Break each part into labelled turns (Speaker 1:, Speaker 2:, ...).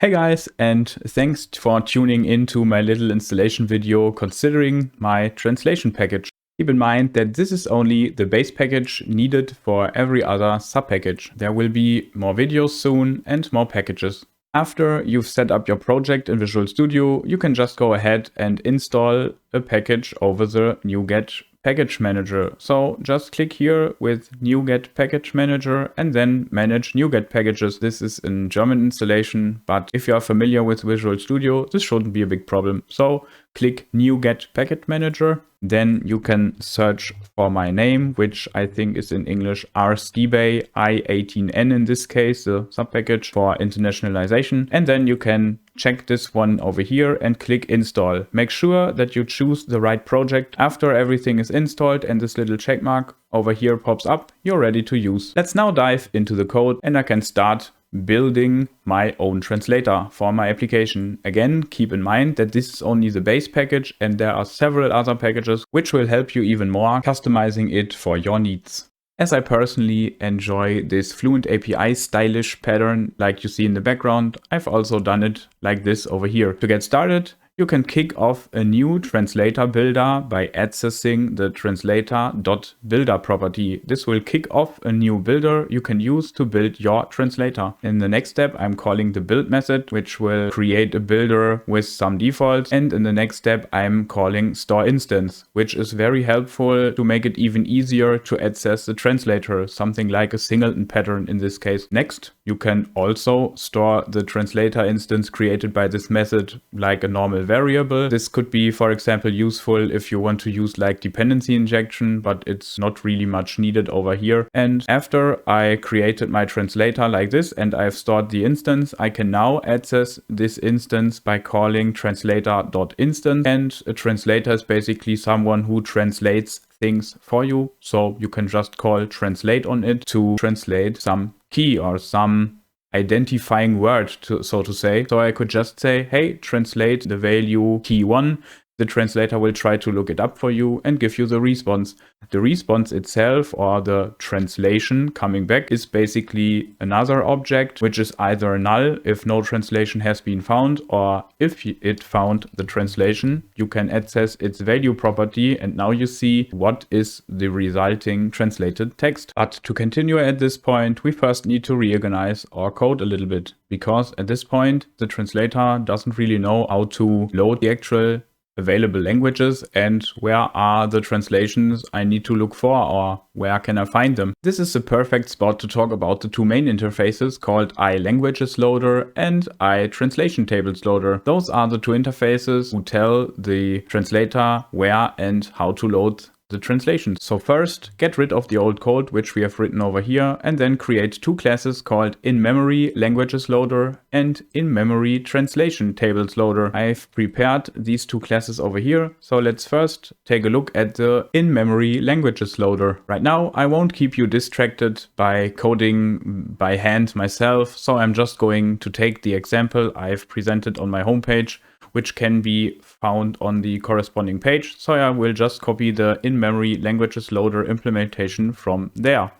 Speaker 1: Hey guys, and thanks for tuning into my little installation video considering my translation package. Keep in mind that this is only the base package needed for every other sub-package. There will be more videos soon and more packages. After you've set up your project in Visual Studio, you can just go ahead and install a package over the NuGet Package Manager. So just click here with NuGet Package Manager and then manage NuGet packages. This is in German installation, but if you are familiar with Visual Studio, this shouldn't be a big problem. So click NuGet Package Manager. Then you can search for my name, which I think is in English rskibbe.I18n in this case, the subpackage for internationalization. And then you can check this one over here and click install. Make sure that you choose the right project. After everything is installed and this little check mark over here pops up, you're ready to use. Let's now dive into the code and I can start building my own translator for my application. Again, keep in mind that this is only the base package and there are several other packages which will help you even more customizing it for your needs. As I personally enjoy this Fluent API stylish pattern like you see in the background, I've also done it like this over here. To get started, you can kick off a new translator builder by accessing the translator.builder property. This will kick off a new builder you can use to build your translator. In the next step, I'm calling the build method, which will create a builder with some defaults. And in the next step, I'm calling store instance, which is very helpful to make it even easier to access the translator, something like a singleton pattern in this case. Next, you can also store the translator instance created by this method like a normal variable. This could be, for example, useful if you want to use like dependency injection, but it's not really much needed over here. And after I created my translator like this and I've stored the instance, I can now access this instance by calling translator.instance. And a translator is basically someone who translates things for you. So you can just call translate on it to translate some key or some identifying word, so to say. So I could just say, hey, translate the value key1. The translator will try to look it up for you and give you the response. The response itself, or the translation coming back, is basically another object, which is either null if no translation has been found, or if it found the translation, you can access its value property, and now you see what is the resulting translated text. But to continue at this point, we first need to reorganize our code a little bit, because at this point, the translator doesn't really know how to load the actual available languages and where are the translations I need to look for or where can I find them. This is the perfect spot to talk about the two main interfaces called iLanguages Loader and iTranslationTables Loader. Those are the two interfaces who tell the translator where and how to load the translations. So first, get rid of the old code which we have written over here and then create two classes called in-memory languages loader and in-memory translation tables loader. I've prepared these two classes over here. So let's first take a look at the in-memory languages loader. Right now, I won't keep you distracted by coding by hand myself. So I'm just going to take the example I've presented on my homepage, which can be found on the corresponding page. So I will just copy the in-memory languages loader implementation from there.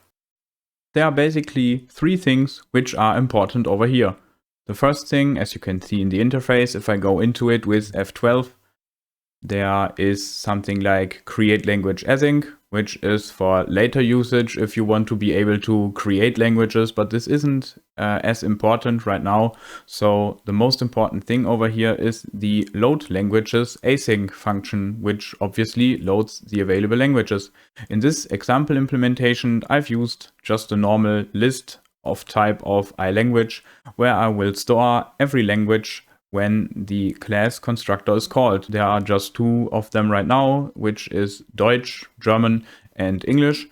Speaker 1: There are basically three things which are important over here. The first thing, as you can see in the interface, if I go into it with F12, there is something like create language async, which is for later usage if you want to be able to create languages, but this isn't as important right now. So the most important thing over here is the load languages async function, which obviously loads the available languages. In this example implementation, I've used just a normal list of type of iLanguage, where I will store every language when the class constructor is called. There are just two of them right now, which is Deutsch, German, and English.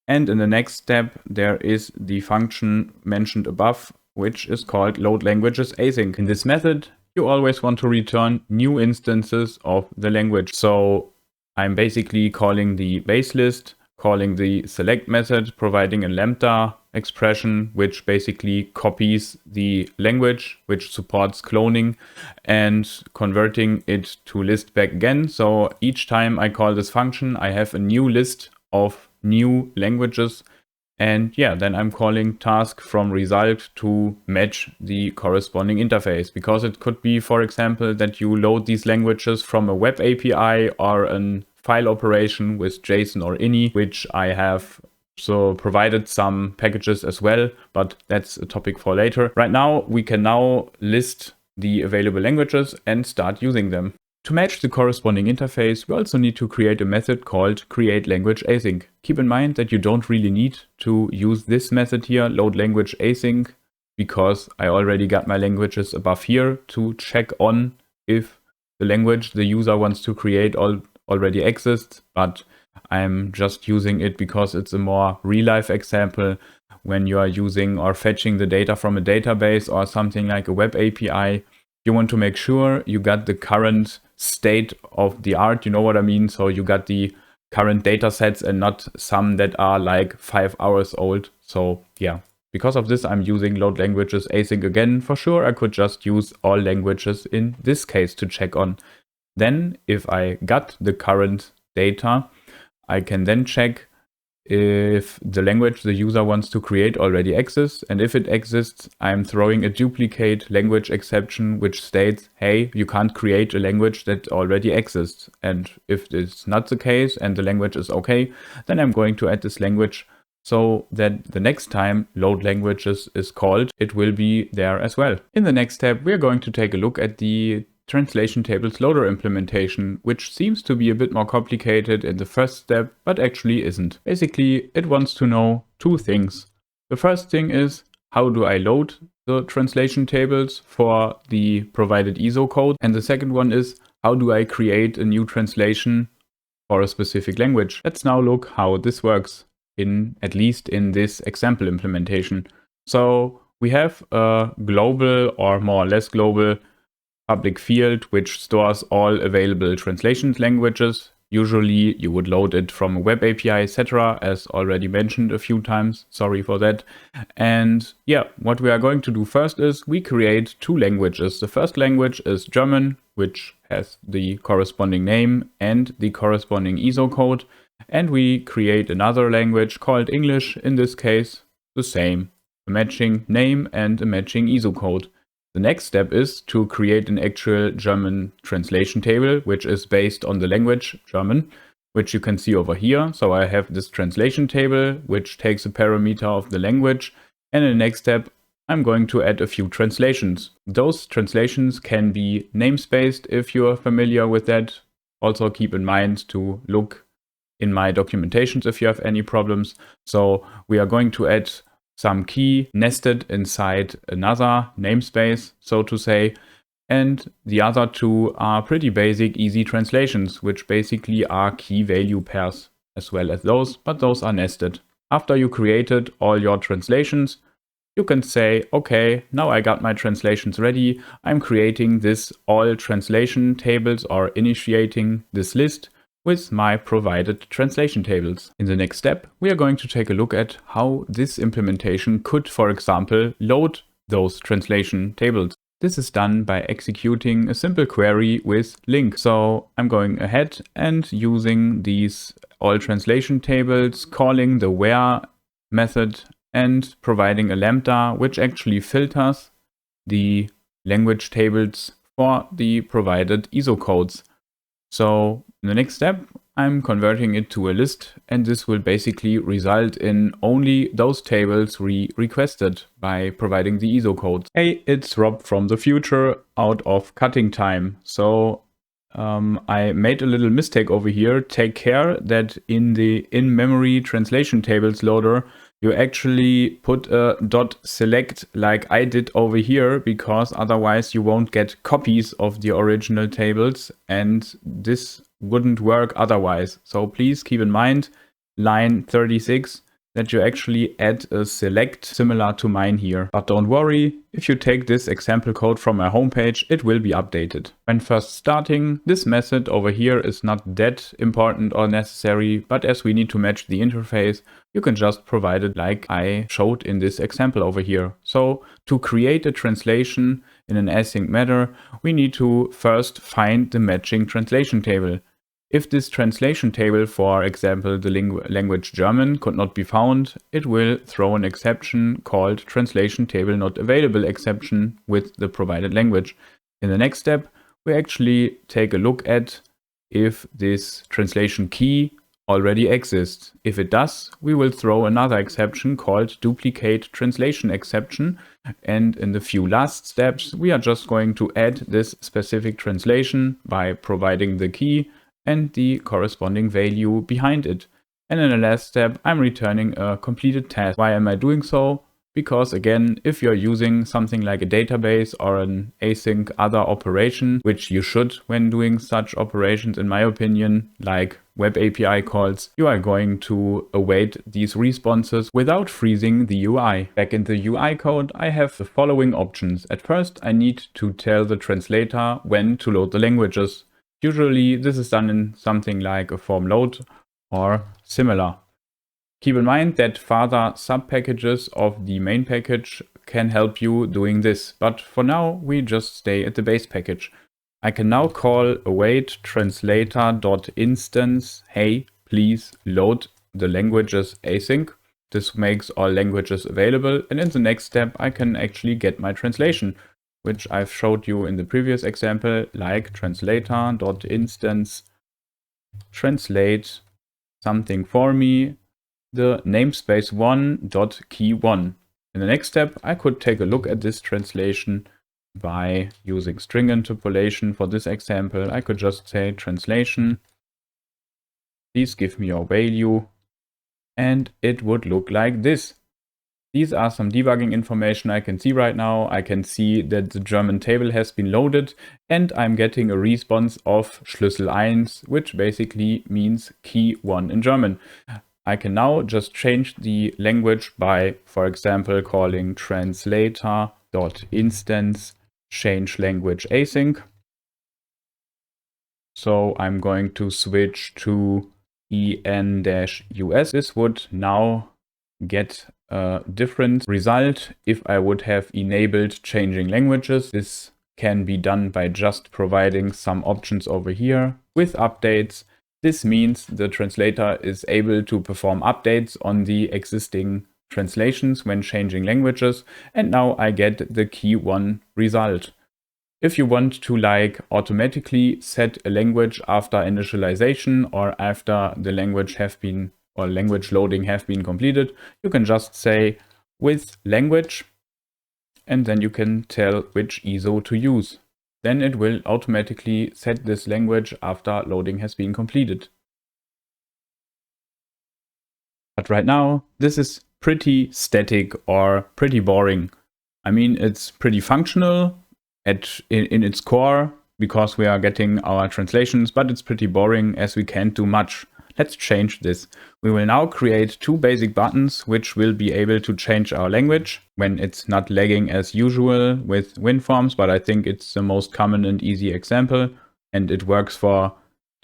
Speaker 1: And in the next step, there is the function mentioned above, which is called load languages async. In this method, you always want to return new instances of the language. So I'm basically calling the base list, calling the select method, providing a lambda expression, which basically copies the language, which supports cloning, and converting it to list back again. So each time I call this function, I have a new list of new languages And yeah, then I'm calling task from result to match the corresponding interface, because it could be, for example, that you load these languages from a web API or a file operation with JSON or INI, which I have so provided some packages as well, but that's a topic for later. Right now, we can now list the available languages and start using them. To match the corresponding interface, we also need to create a method called createLanguageAsync. Keep in mind that you don't really need to use this method here, loadLanguageAsync, because I already got my languages above here to check on if the language the user wants to create already exists, but I'm just using it because it's a more real-life example. When you are using or fetching the data from a database or something like a web API, you want to make sure you got the current state of the art, you know what I mean? So you got the current data sets and not some that are like 5 hours old. So yeah, because of this, I'm using loadLanguageAsync again. For sure, I could just use all languages in this case to check on. Then if I got the current data, I can then check if the language the user wants to create already exists. And if it exists, I'm throwing a duplicate language exception, which states, hey, you can't create a language that already exists. And if it's not the case and the language is okay, then I'm going to add this language so that the next time load languages is called, it will be there as well. In the next step, we're going to take a look at the translation tables loader implementation, which seems to be a bit more complicated in the first step, but actually isn't. Basically, it wants to know two things. The first thing is, how do I load the translation tables for the provided ISO code? And the second one is, how do I create a new translation for a specific language? Let's now look how this works, at least in this example implementation. So we have a global or more or less global public field which stores all available translation languages. Usually you would load it from a web API, etc., as already mentioned a few times. Sorry for that. And yeah, what we are going to do first is we create two languages. The first language is German, which has the corresponding name and the corresponding ISO code. And we create another language called English, in this case, the same, a matching name and a matching ISO code. The next step is to create an actual German translation table, which is based on the language German, which you can see over here. So I have this translation table, which takes a parameter of the language. And in the next step, I'm going to add a few translations. Those translations can be namespaced if you are familiar with that. Also keep in mind to look in my documentations if you have any problems. So we are going to add some key nested inside another namespace, so to say. And the other two are pretty basic, easy translations, which basically are key value pairs as well as those, but those are nested. After you created all your translations, you can say, okay, now I got my translations ready. I'm creating this all translation tables or initiating this list with my provided translation tables. In the next step, we are going to take a look at how this implementation could, for example, load those translation tables. This is done by executing a simple query with link. So I'm going ahead and using these all translation tables, calling the where method and providing a lambda, which actually filters the language tables for the provided ISO codes. So in the next step, I'm converting it to a list, and this will basically result in only those tables we requested by providing the ISO codes. Hey, it's Rob from the future out of cutting time. So I made a little mistake over here. Take care that in the in-memory translation tables loader, you actually put a .select like I did over here, because otherwise you won't get copies of the original tables, and this wouldn't work otherwise. So please keep in mind, line 36, that you actually add a select similar to mine here. But don't worry, if you take this example code from my homepage, it will be updated. When first starting, this method over here is not that important or necessary, but as we need to match the interface, you can just provide it like I showed in this example over here. So to create a translation in an async manner, we need to first find the matching translation table. If this translation table, for example, the language German, could not be found, it will throw an exception called translation table not available exception with the provided language. In the next step, we actually take a look at if this translation key already exists. If it does, we will throw another exception called duplicate translation exception. And in the few last steps, we are just going to add this specific translation by providing the key and the corresponding value behind it. And in the last step, I'm returning a completed task. Why am I doing so? Because again, if you're using something like a database or an async other operation, which you should when doing such operations, in my opinion, like web API calls, you are going to await these responses without freezing the UI. Back in the UI code, I have the following options. At first, I need to tell the translator when to load the languages. Usually this is done in something like a form load or similar. Keep in mind that further sub-packages of the main package can help you doing this, but for now we just stay at the base package. I can now call await translator.instance, hey, please load the languages async. This makes all languages available, and in the next step I can actually get my translation, which I've showed you in the previous example, like translator.instance translate something for me, the namespace 1.key1. In the next step, I could take a look at this translation by using string interpolation. For this example, I could just say translation, please give me your value, and it would look like this. These are some debugging information I can see right now. I can see that the German table has been loaded and I'm getting a response of Schlüssel 1, which basically means key 1 in German. I can now just change the language by, for example, calling translator.instance change language async. So I'm going to switch to en-us. This would now get a different result if I would have enabled changing languages. This can be done by just providing some options over here with updates. This means the translator is able to perform updates on the existing translations when changing languages, and now I get the key 1 result. If you want to automatically set a language after initialization or after the language language loading have been completed, you can just say with language, and then you can tell which ISO to use. Then it will automatically set this language after loading has been completed. But right now, this is pretty static or pretty boring. I mean, it's pretty functional in its core because we are getting our translations, but it's pretty boring as we can't do much. Let's change this. We will now create 2 basic buttons which will be able to change our language when it's not lagging as usual with Winforms, but I think it's the most common and easy example, and it works for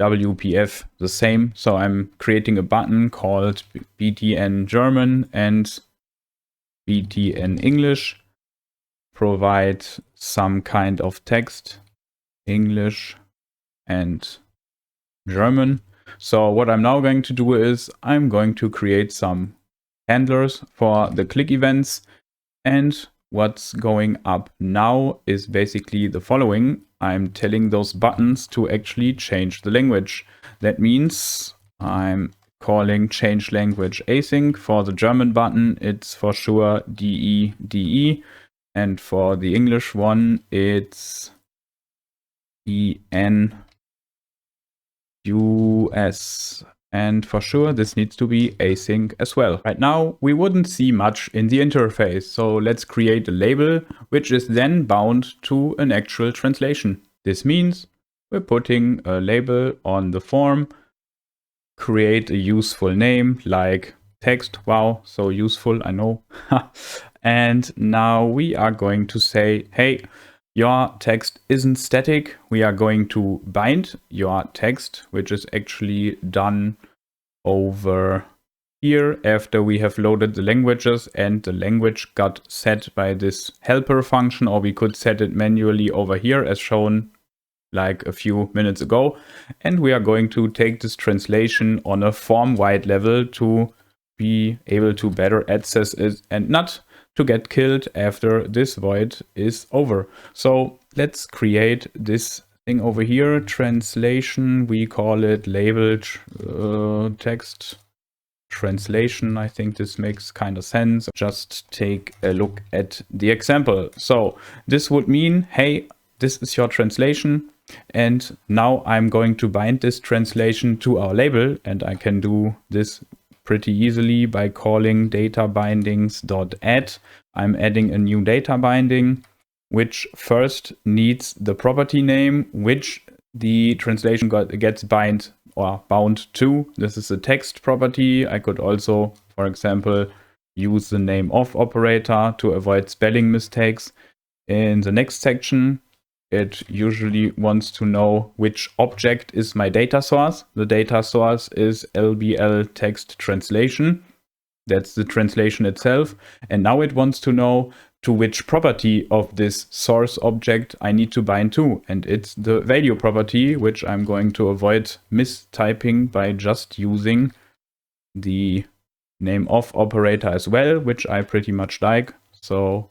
Speaker 1: WPF the same. So I'm creating a button called btn German and btn English. Provide some kind of text, English and German. So what I'm now going to do is I'm going to create some handlers for the click events, and what's going up now is basically the following. I'm telling those buttons to actually change the language. That means I'm calling change language async. For the German button, it's for sure DE, and for the English one, it's EN US, and for sure this needs to be async as well. Right now we wouldn't see much in the interface, so let's create a label which is then bound to an actual translation. This means we're putting a label on the form, create a useful name like text. Wow, so useful, I know. And now we are going to say, hey, your text isn't static. We are going to bind your text, which is actually done over here after we have loaded the languages and the language got set by this helper function, or we could set it manually over here as shown like a few minutes ago. And we are going to take this translation on a form-wide level to be able to better access it and not to get killed after this void is over. So let's create this thing over here, translation. We call it labeled text translation. I think this makes kind of sense. Just take a look at the example. So this would mean, hey, this is your translation. And now I'm going to bind this translation to our label. And I can do this pretty easily by calling data bindings.add. I'm adding a new data binding, which first needs the property name, which the translation gets bound to. This is a text property. I could also, for example, use the name of operator to avoid spelling mistakes. In the next section, it usually wants to know which object is my data source. The data source is LBL text translation. That's the translation itself. And now it wants to know to which property of this source object I need to bind to. And it's the value property, which I'm going to avoid mistyping by just using the name of operator as well, which I pretty much like. So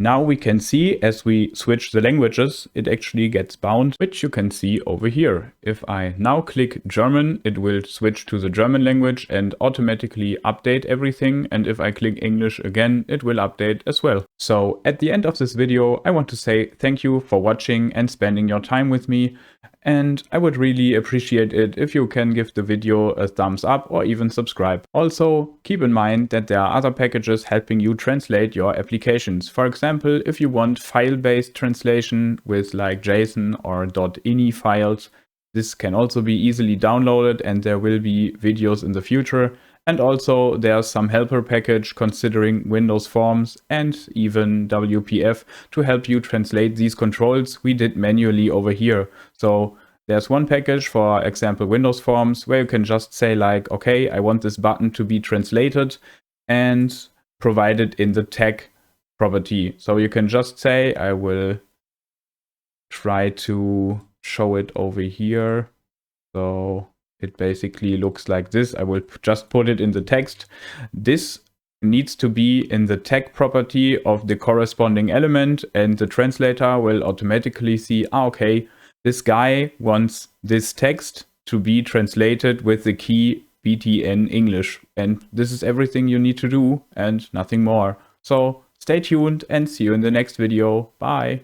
Speaker 1: now we can see as we switch the languages, it actually gets bound, which you can see over here. If I now click German, it will switch to the German language and automatically update everything. And if I click English again, it will update as well. So at the end of this video, I want to say thank you for watching and spending your time with me. And I would really appreciate it if you can give the video a thumbs up or even subscribe. Also, keep in mind that there are other packages helping you translate your applications. For example, if you want file-based translation with like JSON or .ini files, this can also be easily downloaded and there will be videos in the future. And also there's some helper package considering Winforms and even WPF to help you translate these controls we did manually over here. So there's one package, for example, Winforms, where you can just say like, okay, I want this button to be translated and provide it in the tag property. So you can just say, I will try to show it over here. So it basically looks like this. I will just put it in the text. This needs to be in the tag property of the corresponding element, and the translator will automatically see, okay, this guy wants this text to be translated with the key BTN English. And this is everything you need to do and nothing more. So stay tuned and see you in the next video. Bye.